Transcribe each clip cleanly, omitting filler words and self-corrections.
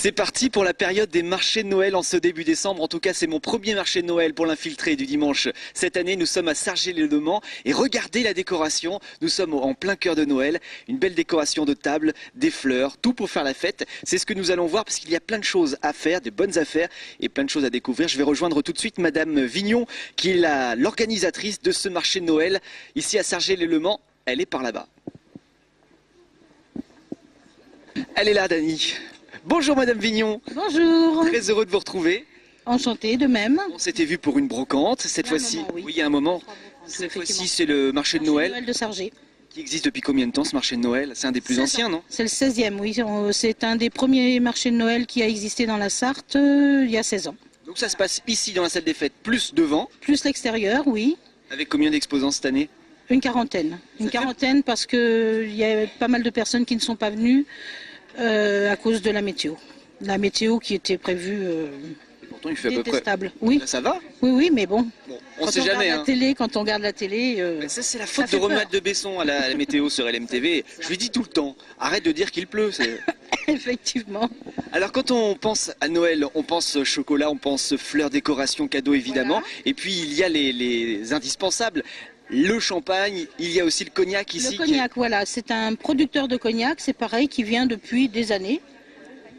C'est parti pour la période des marchés de Noël en ce début décembre. En tout cas, c'est mon premier marché de Noël pour l'infiltré du dimanche. Cette année, nous sommes à Sargé-les-Le-Mans et regardez la décoration. Nous sommes en plein cœur de Noël. Une belle décoration de table, des fleurs, tout pour faire la fête. C'est ce que nous allons voir parce qu'il y a plein de choses à faire, des bonnes affaires et plein de choses à découvrir. Je vais rejoindre tout de suite Madame Vignon, qui est l'organisatrice de ce marché de Noël ici à Sargé-les-Le-Mans. Elle est par là-bas. Elle est là, Dani. Bonjour Madame Vignon. Bonjour. Très heureux de vous retrouver. Enchantée de même. On s'était vu pour une brocante. Cette fois-ci, oui, il y a un moment. Cette fois-ci, c'est le marché de Noël. De Sargé. Qui existe depuis combien de temps ce marché de Noël? C'est un des plus anciens, non? C'est le 16e, oui. C'est un des premiers marchés de Noël qui a existé dans la Sarthe il y a 16 ans. Donc ça se passe ici dans la salle des fêtes, plus devant. Plus l'extérieur, oui. Avec combien d'exposants cette année? Une quarantaine. Une quarantaine parce qu'il y a pas mal de personnes qui ne sont pas venues à cause de la météo. La météo qui était prévue pourtant, il fait à peu près. Oui. Là, ça va? Oui, mais bon. On sait jamais. Quand on regarde la télé. Ça, c'est la faute de Romuald de Besson à la météo sur LMTV. Je lui dis tout le temps, arrête de dire qu'il pleut. Effectivement. Alors, quand on pense à Noël, on pense chocolat, on pense fleurs, décorations, cadeaux, évidemment. Voilà. Et puis, il y a les indispensables. Le champagne, il y a aussi le cognac ici. Le cognac, voilà. C'est un producteur de cognac, c'est pareil, qui vient depuis des années.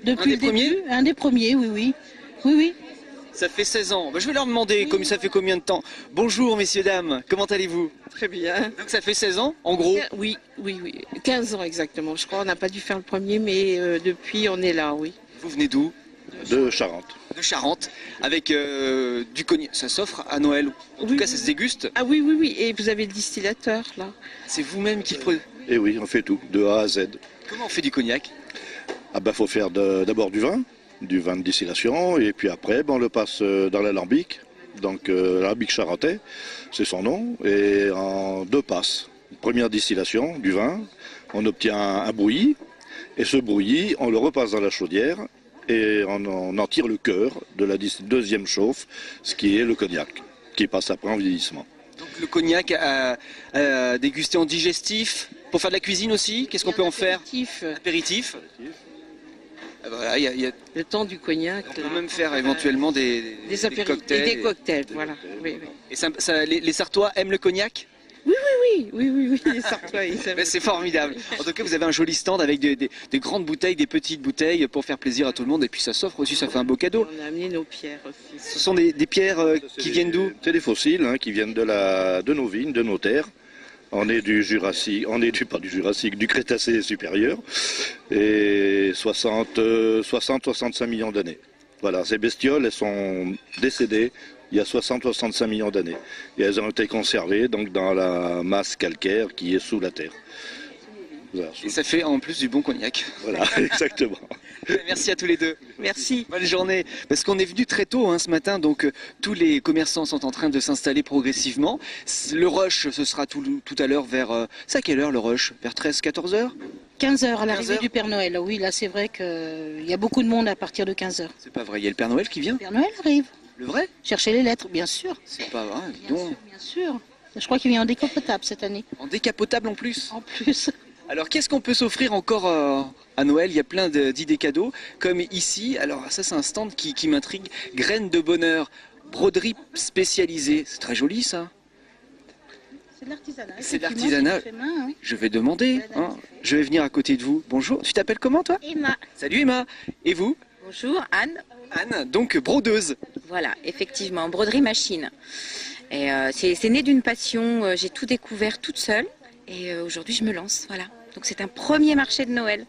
Depuis un des premiers ? Un des premiers, oui. Oui. Ça fait 16 ans. Je vais leur demander ça fait combien de temps. Bonjour messieurs, dames, comment allez-vous? Très bien. Donc ça fait 16 ans, en gros? Oui. 15 ans exactement. Je crois qu'on n'a pas dû faire le premier, mais depuis on est là, oui. Vous venez d'où? De Charente. De Charente, avec du cognac. Ça s'offre à Noël. En tout cas, ça se déguste. Ah oui. Et vous avez le distillateur, là. C'est vous-même qui prenez? Et oui, on fait tout, de A à Z. Comment on fait du cognac? Faut faire d'abord du vin de distillation, et puis après, on le passe dans l'alambic. Donc l'alambic charentais, c'est son nom, et en 2 passes. Première distillation du vin, on obtient un bouilli, et ce bouilli, on le repasse dans la chaudière, et on en tire le cœur de la deuxième chauffe, ce qui est le cognac, qui passe après en vieillissement. Donc le cognac à déguster en digestif, pour faire de la cuisine aussi, qu'est-ce qu'on peut en faire? Apéritif. Voilà, y a... Le temps du cognac. On peut même faire éventuellement des cocktails. Et des cocktails, voilà. Oui. Et les Sartois aiment le cognac? Oui, les Sartois, ils aiment. C'est formidable. En tout cas, vous avez un joli stand avec des grandes bouteilles, des petites bouteilles pour faire plaisir à tout le monde. Et puis ça s'offre aussi, ça fait un beau cadeau. On a amené nos pierres aussi. Ce sont des pierres qui viennent d'où? C'est des fossiles qui viennent de nos vignes, de nos terres. On est du Jurassique, du Crétacé supérieur, et 60-65 millions d'années. Voilà, ces bestioles, elles sont décédées il y a 60-65 millions d'années. Et elles ont été conservées donc, dans la masse calcaire qui est sous la terre. Voilà, et ça fait en plus du bon cognac. Voilà, exactement. Merci à tous les deux. Merci. Bonne journée. Parce qu'on est venu très tôt ce matin, donc tous les commerçants sont en train de s'installer progressivement. Le rush, ce sera tout à l'heure vers... c'est à quelle heure le rush? Vers 13-14 heures? 15 heures à l'arrivée du Père Noël. Oui, là c'est vrai qu'il y a beaucoup de monde à partir de 15 heures. C'est pas vrai, il y a le Père Noël qui vient? Le Père Noël arrive. Le vrai? Chercher les lettres, bien sûr. C'est pas vrai, bien sûr. Je crois qu'il vient en décapotable cette année. En décapotable en plus? En plus. Alors qu'est-ce qu'on peut s'offrir encore à Noël? Il y a plein d'idées cadeaux, comme ici. Alors ça c'est un stand qui m'intrigue. Graines de bonheur, broderie spécialisée. C'est très joli ça. C'est de l'artisanat. C'est de l'artisanat. Oui. Je vais demander. Je vais venir à côté de vous. Bonjour. Tu t'appelles comment toi? Emma. Salut Emma. Et vous? Bonjour, Anne. Anne, donc brodeuse. Voilà, effectivement, broderie machine. Et c'est né d'une passion. J'ai tout découvert toute seule. Et aujourd'hui, je me lance, voilà. Donc c'est un premier marché de Noël.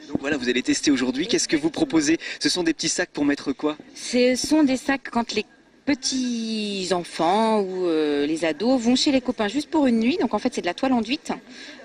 Donc voilà, vous allez tester aujourd'hui. Qu'est-ce que vous proposez? Ce sont des petits sacs pour mettre quoi? Ce sont des sacs quand les petits enfants ou les ados vont chez les copains juste pour une nuit. Donc en fait, c'est de la toile enduite.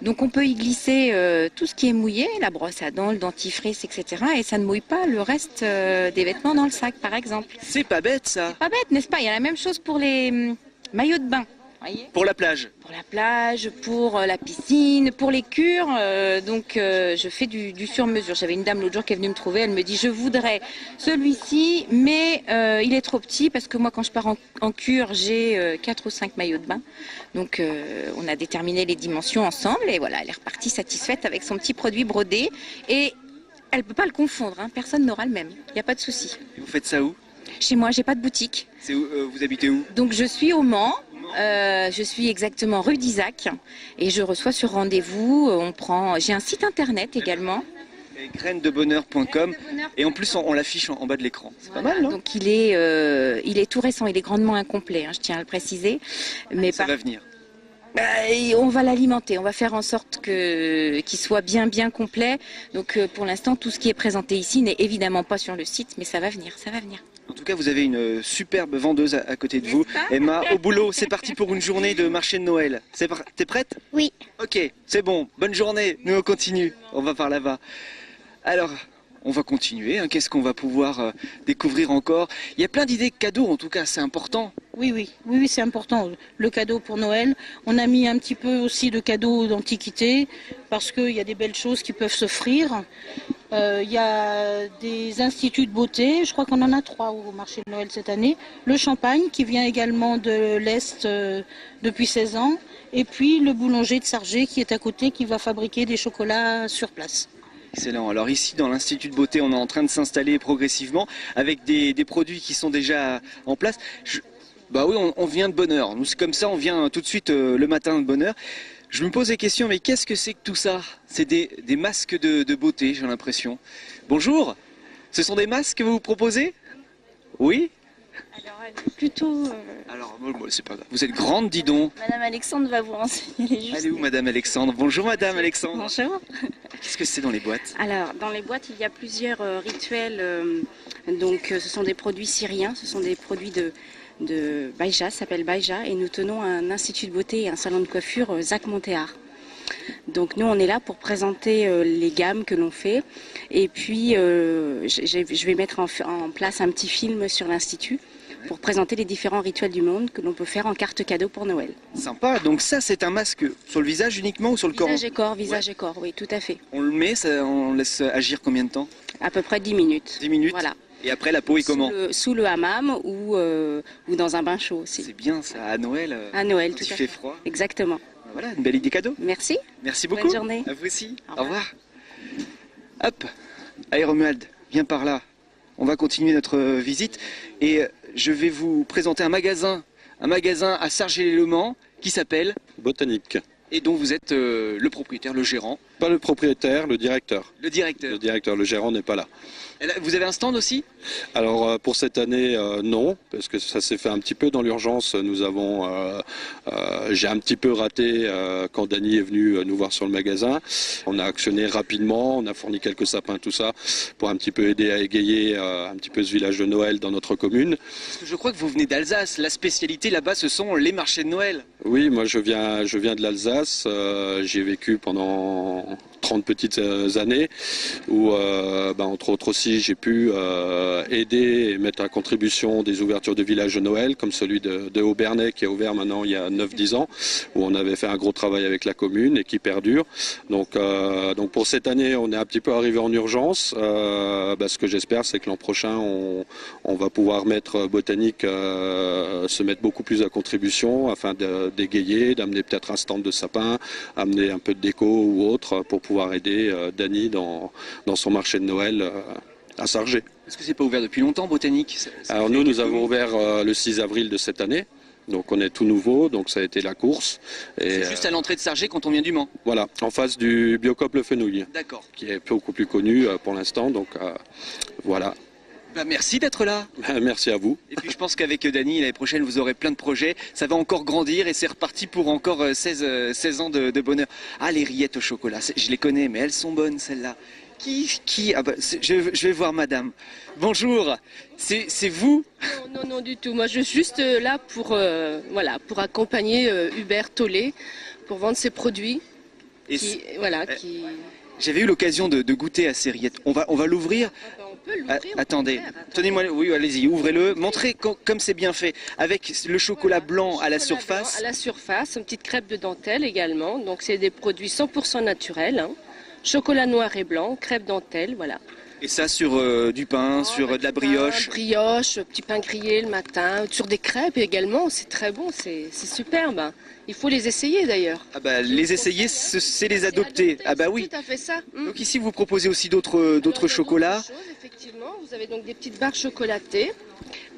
Donc on peut y glisser tout ce qui est mouillé, la brosse à dents, le dentifrice, etc. Et ça ne mouille pas le reste des vêtements dans le sac, par exemple. C'est pas bête ça. C'est pas bête, n'est-ce pas? Il y a la même chose pour les maillots de bain. Voyez, pour la plage? Pour la plage, pour la piscine, pour les cures. Je fais du sur-mesure. J'avais une dame l'autre jour qui est venue me trouver. Elle me dit, je voudrais celui-ci, mais il est trop petit parce que moi, quand je pars en cure, j'ai 4 ou 5 maillots de bain. Donc, on a déterminé les dimensions ensemble et voilà, elle est repartie satisfaite avec son petit produit brodé. Et Elle ne peut pas le confondre, hein. Personne n'aura le même. Il n'y a pas de souci. Et vous faites ça où? Chez moi, j'ai pas de boutique. C'est où, vous habitez où? Donc je suis au Mans. Je suis exactement rue d'Isaac et je reçois sur rendez-vous. J'ai un site internet également. Grainesdebonheur.com et en plus on l'affiche en bas de l'écran. C'est pas mal, non? Donc il est tout récent, il est grandement incomplet, hein, je tiens à le préciser. Mais Ça va venir. On va l'alimenter, on va faire en sorte qu'il soit bien complet. Donc pour l'instant, tout ce qui est présenté ici n'est évidemment pas sur le site, mais ça va venir, ça va venir. En tout cas, vous avez une superbe vendeuse à côté de vous. Emma, au boulot, c'est parti pour une journée de marché de Noël. T'es prête? Oui. Ok, c'est bon. Bonne journée. Nous, on continue. On va par là-bas. Alors, on va continuer. Hein. Qu'est-ce qu'on va pouvoir découvrir encore? Il y a plein d'idées de cadeaux, en tout cas, c'est important. Oui, c'est important. Le cadeau pour Noël. On a mis un petit peu aussi de cadeaux d'antiquité parce qu'il y a des belles choses qui peuvent s'offrir. Il y a des instituts de beauté, je crois qu'on en a 3 au marché de Noël cette année. Le champagne qui vient également de l'Est depuis 16 ans. Et puis le boulanger de Sargé qui est à côté qui va fabriquer des chocolats sur place. Excellent. Alors ici, dans l'Institut de beauté, on est en train de s'installer progressivement avec des produits qui sont déjà en place. Bah oui, on vient de bonne heure. Nous, c'est comme ça, on vient tout de suite le matin de bonne heure. Je me pose des questions, mais qu'est-ce que c'est que tout ça? C'est des masques de beauté, j'ai l'impression. Bonjour, ce sont des masques que vous proposez? Oui? Alors, plutôt... Alors, c'est pas grave. Vous êtes grande, dis donc. Madame Alexandre va vous renseigner. Elle est où, Madame Alexandre? Bonjour, Madame Alexandre. Bonjour. Qu'est-ce que c'est dans les boîtes? Alors, dans les boîtes, il y a plusieurs rituels. Ce sont des produits syriens, ce sont des produits de Baïja, ça s'appelle Baïja, et nous tenons un institut de beauté et un salon de coiffure Zach Montéard. Donc nous on est là pour présenter les gammes que l'on fait et puis je vais mettre en place un petit film sur l'institut pour présenter les différents rituels du monde que l'on peut faire en carte cadeau pour Noël. Sympa, donc ça c'est un masque sur le visage uniquement ou sur le corps? Visage et corps, oui tout à fait. On le met, on laisse agir combien de temps? À peu près 10 minutes. 10 minutes. Voilà. Et après la peau est comment? Sous le hammam ou dans un bain chaud aussi. C'est bien ça, à Noël. À Noël, quand tout il à fait fait. froid. Exactement. Voilà, une belle idée cadeau. Merci. Merci beaucoup. Bonne journée. À vous aussi. Au Au revoir. Hop, allez Romuald, viens par là. On va continuer notre visite et je vais vous présenter un magasin à Sargé-les-Le-Mans qui s'appelle Botanique. et dont vous êtes le propriétaire, le gérant. Pas le propriétaire, le directeur. Le directeur. Le directeur, le gérant n'est pas là. Et là, vous avez un stand aussi? Alors pour cette année, non, parce que ça s'est fait un petit peu dans l'urgence. J'ai un petit peu raté quand Dany est venu nous voir sur le magasin. On a actionné rapidement, on a fourni quelques sapins, tout ça, pour un petit peu aider à égayer un petit peu ce village de Noël dans notre commune. Parce que je crois que vous venez d'Alsace. La spécialité là-bas, ce sont les marchés de Noël. Oui, moi je viens de l'Alsace. J'ai vécu pendant 30 petites années où, entre autres aussi, j'ai pu aider et mettre à contribution des ouvertures de villages de Noël, comme celui de Aubernais qui a ouvert maintenant il y a 9-10 ans, où on avait fait un gros travail avec la commune et qui perdure. Donc pour cette année, on est un petit peu arrivé en urgence. Ce que j'espère, c'est que l'an prochain, on va pouvoir mettre Botanique, se mettre beaucoup plus à contribution afin d'égayer, d'amener peut-être un stand de sapin, amener un peu de déco ou autre pour pouvoir aider Dany dans son marché de Noël à Sargé. Est-ce que c'est pas ouvert depuis longtemps, Botanique? Alors nous avons ouvert le 6 avril de cette année. Donc on est tout nouveau, donc ça a été la course. C'est juste à l'entrée de Sargé quand on vient du Mans. Voilà, en face du Biocoop Le Fenouil. D'accord. Qui est beaucoup plus connu pour l'instant, donc voilà. Merci d'être là. Merci à vous. Et puis je pense qu'avec Dany, l'année prochaine, vous aurez plein de projets. Ça va encore grandir et c'est reparti pour encore 16 ans de bonheur. Ah, les rillettes au chocolat, je les connais, mais elles sont bonnes celles-là. Je vais voir madame. Bonjour, c'est vous? Non, du tout. Moi, je suis juste là pour accompagner Hubert Tollet pour vendre ses produits. J'avais eu l'occasion de goûter à ces rillettes. On va l'ouvrir. On peut l'ouvrir. Attendez, tenez-moi, oui, allez-y, ouvrez-le. Montrez comme c'est bien fait. Avec le chocolat blanc à la surface. À la surface, une petite crêpe de dentelle également. Donc, c'est des produits 100% naturels. Chocolat noir et blanc, crêpe dentelle, voilà. Et ça sur du pain, sur de la brioche. Brioche, petit pain grillé le matin, sur des crêpes également, c'est très bon, c'est superbe. Il faut les essayer d'ailleurs. Ah bah, les essayer, c'est les adopter. Ah bah oui. Tout à fait ça. Donc ici, vous proposez aussi d'autres chocolats. Effectivement, vous avez donc des petites barres chocolatées.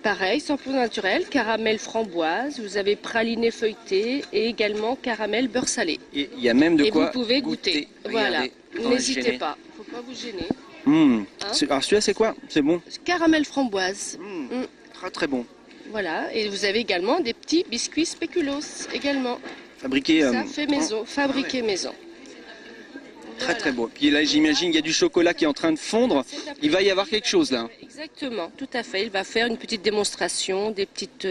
Pareil, 100% naturel, caramel framboise, vous avez praliné feuilleté et également caramel beurre salé. Et il y a même de Et quoi vous pouvez goûter. Voilà, Regardez, n'hésitez pas, il ne faut pas vous gêner. Alors celui-là, c'est quoi? C'est bon. Caramel framboise. Très très bon. Voilà, et vous avez également des petits biscuits spéculoos également. Fabriqué. Ça fait maison, fabriqué maison. Très très beau. Puis là, j'imagine, il y a du chocolat qui est en train de fondre. Il va y avoir quelque chose là. Exactement, tout à fait. Il va faire une petite démonstration, des petites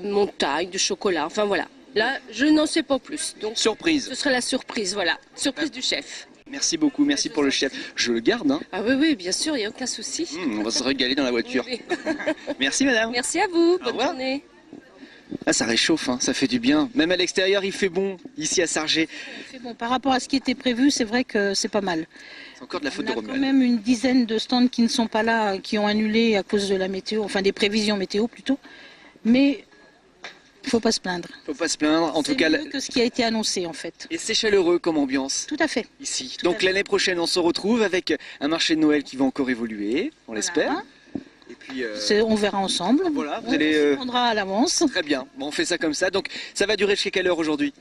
montagnes de chocolat. Enfin voilà. Là, je n'en sais pas plus. Donc, Surprise. ce serait la surprise, voilà. Surprise du chef. Merci beaucoup, merci pour le chef. Je le garde, hein. Ah oui, oui, bien sûr, il n'y a aucun souci. On va se régaler dans la voiture. Oui. Merci madame. Merci à vous, bonne revoir. journée. Ah, ça réchauffe, hein, ça fait du bien. Même à l'extérieur, il fait bon, ici à Sargé. C'est bon, par rapport à ce qui était prévu, c'est vrai que c'est pas mal. C'est encore de la faute On de a quand Romuald. même une dizaine de stands qui ne sont pas là, qui ont annulé à cause de la météo, enfin des prévisions météo plutôt. Mais il ne faut pas se plaindre. Faut pas se plaindre, en tout C'est cas. mieux que ce qui a été annoncé en fait. Et c'est chaleureux comme ambiance Tout à fait. ici. Tout à Donc fait. l'année prochaine, on se retrouve avec un marché de Noël qui va encore évoluer, on l'espère. Voilà. Et puis, On verra ensemble. voilà, vous On allez. se prendra à l'avance. Très bien, bon, on fait ça comme ça. Donc ça va durer jusqu'à quelle heure aujourd'hui?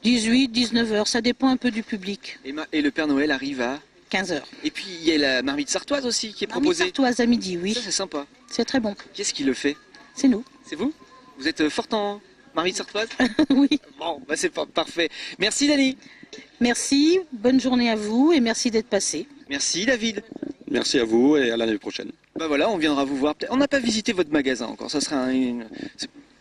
18, 19 heures, ça dépend un peu du public. Et le Père Noël arrive à. 15 heures. Et puis il y a la marmite sartoise aussi qui est Marmite proposée. sartoise à midi, oui. Ça c'est sympa. C'est très bon. Qui est-ce qui le fait? C'est nous. C'est vous? Vous êtes forte en marmite sartoise? Oui. Bon, bah c'est parfait. Merci Dani. Merci, bonne journée à vous et merci d'être passé. Merci David. Merci à vous et à l'année prochaine. Bah voilà, on viendra vous voir. On n'a pas visité votre magasin encore, ça sera une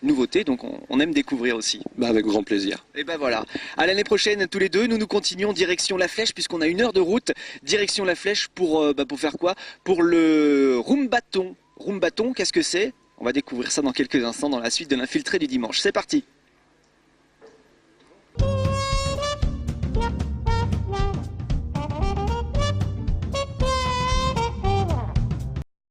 nouveauté, donc on aime découvrir aussi. Bah, avec grand plaisir. Et ben voilà, à l'année prochaine tous les deux, nous continuons direction La Flèche, puisqu'on a 1 heure de route, direction La Flèche pour faire quoi? Pour le Rumbaton. Rumbaton, qu'est-ce que c'est? On va découvrir ça dans quelques instants dans la suite de l'Infiltré du dimanche. C'est parti.